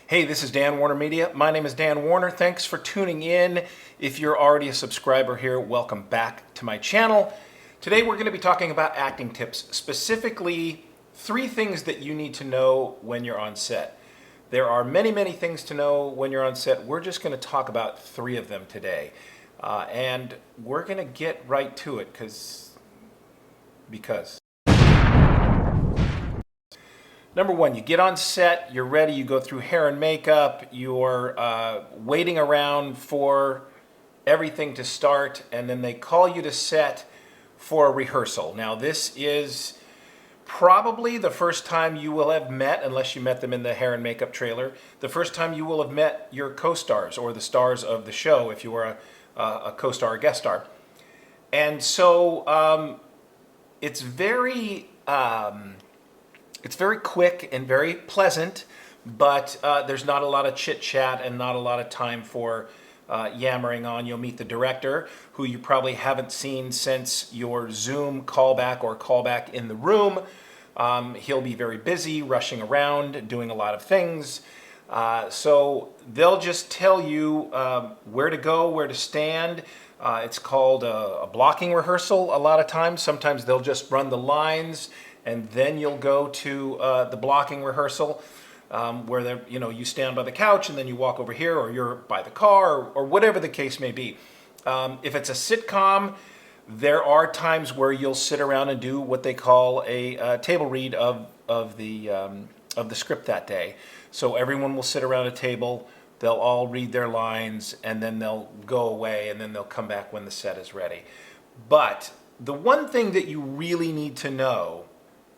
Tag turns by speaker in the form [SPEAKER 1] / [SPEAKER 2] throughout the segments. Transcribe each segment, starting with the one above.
[SPEAKER 1] Hey, this is Dan Warner Media. My name is Dan Warner. Thanks for tuning in. If you're already a subscriber here, welcome back to my channel. Today we're going to be talking about acting tips, specifically 3 things that you need to know when you're on set. There are many, many things to know when you're on set. We're just going to talk about 3 of them today. And we're going to get right to it because. Number 1, you get on set, you're ready, you go through hair and makeup, you're waiting around for everything to start, and then they call you to set for a rehearsal. Now, this is probably the first time you will have met, unless you met them in the hair and makeup trailer, the first time you will have met your co-stars or the stars of the show if you were a co-star or guest star. And so it's very quick and very pleasant, but there's not a lot of chit-chat and not a lot of time for yammering on. You'll meet the director, who you probably haven't seen since your Zoom callback in the room. He'll be very busy, rushing around, doing a lot of things. So they'll just tell you where to go, where to stand. It's called a blocking rehearsal a lot of times. Sometimes they'll just run the lines, and then you'll go to the blocking rehearsal where you stand by the couch and then you walk over here, or you're by the car, or whatever the case may be. If it's a sitcom, there are times where you'll sit around and do what they call a table read of the script that day. So everyone will sit around a table, they'll all read their lines, and then they'll go away, and then they'll come back when the set is ready. But the one thing that you really need to know,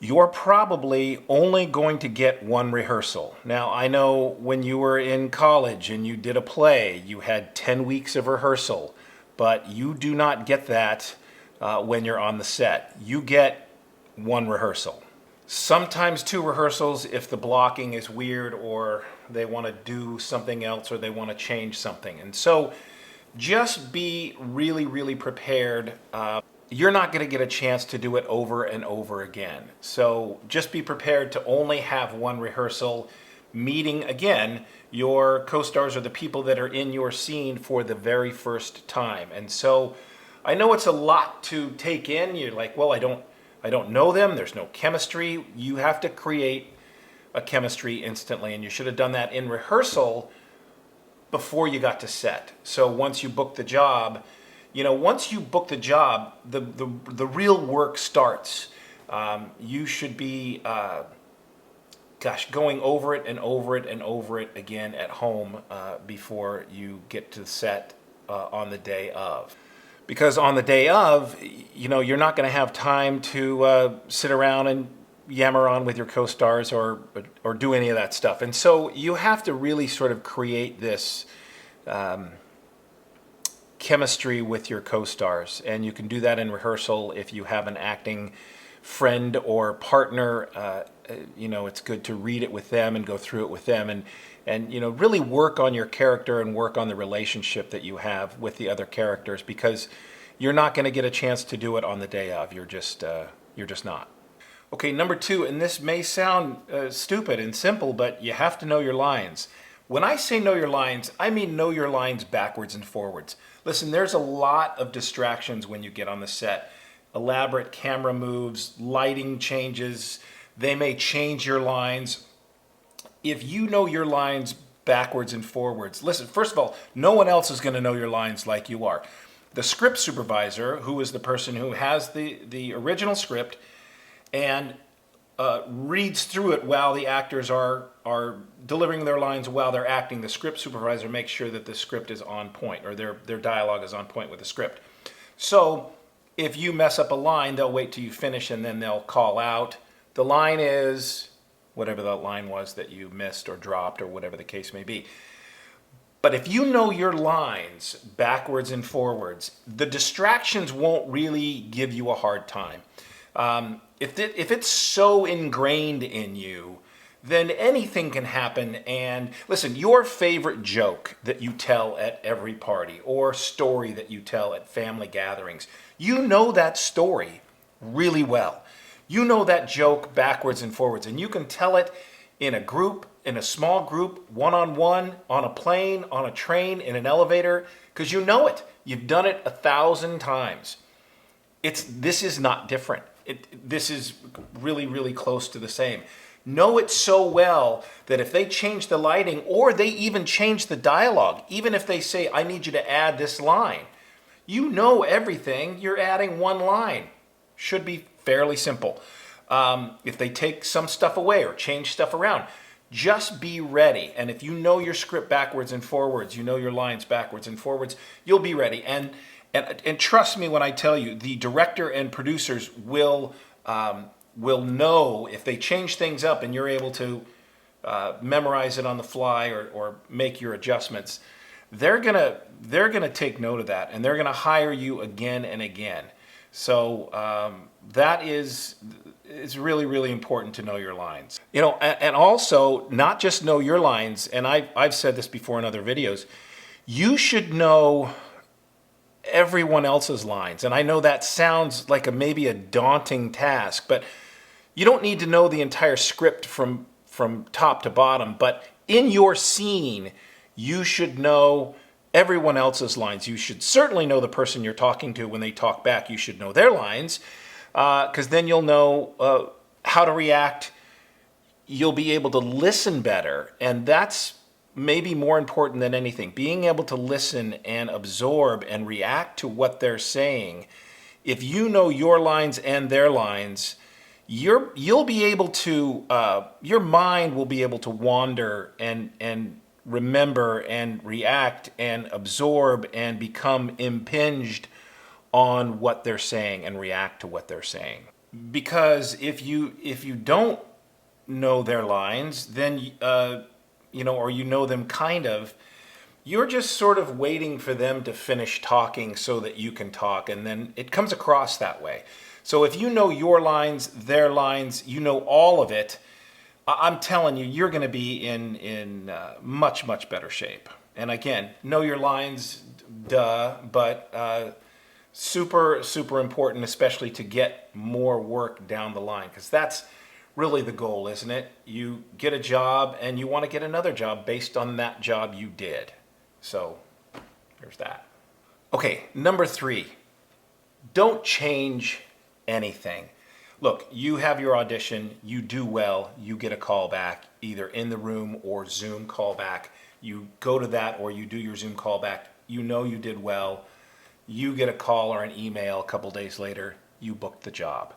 [SPEAKER 1] you're probably only going to get one rehearsal. Now, I know when you were in college and you did a play, you had 10 weeks of rehearsal, but you do not get that when you're on the set. You get one rehearsal. Sometimes 2 rehearsals if the blocking is weird, or they want to do something else, or they want to change something. And so just be really, really prepared. You're not going to get a chance to do it over and over again. So just be prepared to only have one rehearsal, meeting, again, your co-stars or the people that are in your scene for the very first time. And so I know it's a lot to take in. You're like, well, I don't know them. There's no chemistry. You have to create a chemistry instantly, and you should have done that in rehearsal before you got to set. So once you book the job, once you book the job, the real work starts. You should be, going over it and over it and over it again at home before you get to the set on the day of. Because on the day of, you're not going to have time to sit around and yammer on with your co-stars or do any of that stuff. And so you have to really sort of create this chemistry with your co-stars, and you can do that in rehearsal. If you have an acting friend or partner, it's good to read it with them and go through it with them, and really work on your character and work on the relationship that you have with the other characters, because you're not going to get a chance to do it on the day of. You're just not. Okay, number 2, and this may sound stupid and simple, but you have to know your lines. When I say know your lines, I mean know your lines backwards and forwards. Listen, there's a lot of distractions when you get on the set. Elaborate camera moves, lighting changes, they may change your lines. If you know your lines backwards and forwards, listen, first of all, no one else is going to know your lines like you are. The script supervisor, who is the person who has the original script and reads through it while the actors are delivering their lines while they're acting, the script supervisor makes sure that the script is on point, or their dialogue is on point with the script. So if you mess up a line, they'll wait till you finish, and then they'll call out. The line is whatever that line was that you missed or dropped, or whatever the case may be. But if you know your lines backwards and forwards, the distractions won't really give you a hard time. If it's so ingrained in you, then anything can happen. And listen, your favorite joke that you tell at every party, or story that you tell at family gatherings, you know that story really well. You know that joke backwards and forwards, and you can tell it in a group, in a small group, one-on-one, on a plane, on a train, in an elevator, because you know it. You've done it 1,000 times. This is not different. This is really, really close to the same. Know it so well that if they change the lighting or they even change the dialogue, even if they say, I need you to add this line, you know everything, you're adding one line. Should be fairly simple. If they take some stuff away or change stuff around, just be ready. And if you know your script backwards and forwards, you know your lines backwards and forwards, you'll be ready. And trust me when I tell you, the director and producers will know if they change things up and you're able to memorize it on the fly or make your adjustments. They're gonna take note of that, and they're gonna hire you again and again. So that is really, really important to know your lines. You know, and also not just know your lines. And I've said this before in other videos. You should know everyone else's lines. And I know that sounds like maybe a daunting task, but you don't need to know the entire script from top to bottom. But in your scene, you should know everyone else's lines. You should certainly know the person you're talking to when they talk back. You should know their lines, because then you'll know how to react. You'll be able to listen better, and that's maybe more important than anything. Being able to listen and absorb and react to what they're saying. If you know your lines and their lines, you'll be able to, your mind will be able to wander and remember and react and absorb and become impinged on what they're saying and react to what they're saying. Because if you don't know their lines, then or you know them kind of, you're just sort of waiting for them to finish talking so that you can talk, and then it comes across that way. So if you know your lines, their lines, you know all of it, I'm telling you, you're going to be in much, much better shape. And again, know your lines, but super, super important, especially to get more work down the line, because that's really the goal, isn't it? You get a job and you want to get another job based on that job you did. So there's that. Okay, number 3, don't change anything. Look, you have your audition, you do well, you get a call back, either in the room or Zoom call back. You go to that or you do your Zoom call back, you know you did well, you get a call or an email a couple days later, you booked the job.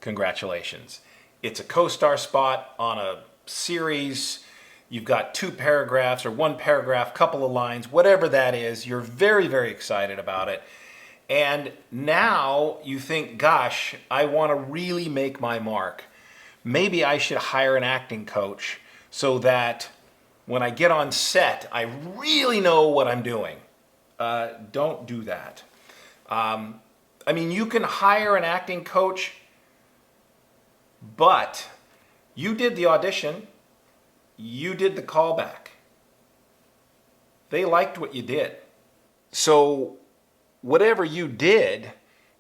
[SPEAKER 1] Congratulations. It's a co-star spot on a series. You've got 2 paragraphs or 1 paragraph, couple of lines, whatever that is. You're very, very excited about it. And now you think, gosh, I want to really make my mark. Maybe I should hire an acting coach so that when I get on set, I really know what I'm doing. Don't do that. You can hire an acting coach, but you did the audition, you did the callback. They liked what you did. So whatever you did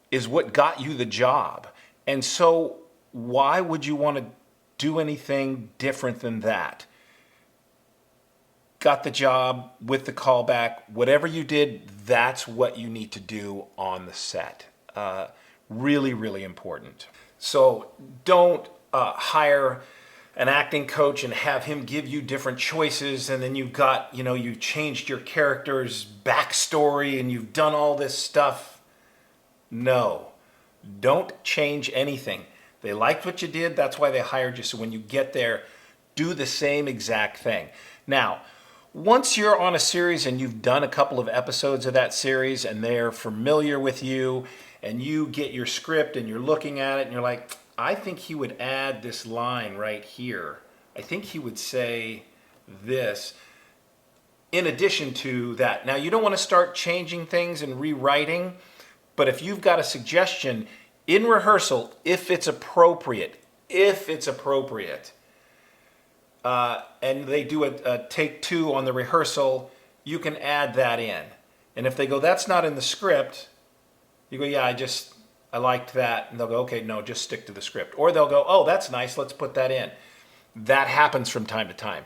[SPEAKER 1] is what got you the job. And so why would you want to do anything different than that? Got the job with the callback. Whatever you did, that's what you need to do on the set. Really, really important. So don't hire an acting coach and have him give you different choices, and then you've got, you changed your character's backstory and you've done all this stuff. No, don't change anything. They liked what you did, that's why they hired you. So when you get there, do the same exact thing. Now, once you're on a series and you've done a couple of episodes of that series and they're familiar with you and you get your script and you're looking at it and you're like, I think he would add this line right here. I think he would say this in addition to that. Now, you don't want to start changing things and rewriting, but if you've got a suggestion in rehearsal, if it's appropriate, and they do a take 2 on the rehearsal, you can add that in. And if they go, that's not in the script, you go, yeah, I liked that. And they'll go, okay, no, just stick to the script. Or they'll go, oh, that's nice, let's put that in. That happens from time to time.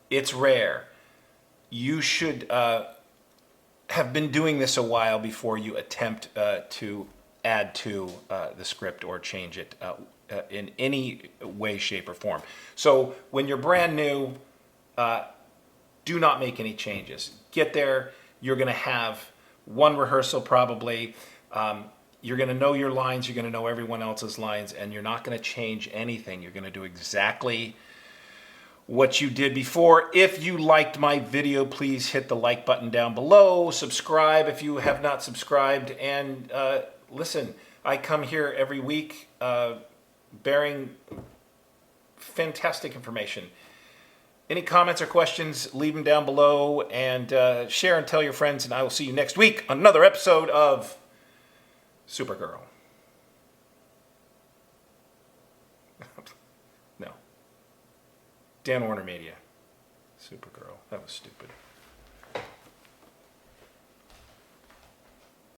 [SPEAKER 1] It's rare. You should have been doing this a while before you attempt to add to the script or change it in any way, shape, or form. So when you're brand new, do not make any changes. Get there. You're going to have one rehearsal probably. You're going to know your lines. You're going to know everyone else's lines, and you're not going to change anything. You're going to do exactly what you did before. If you liked my video, please hit the like button down below. Subscribe if you have not subscribed. And listen, I come here every week bearing fantastic information. Any comments or questions, leave them down below, and share and tell your friends, and I will see you next week on another episode of Supergirl. No. Dan Warner Media. Supergirl. That was stupid.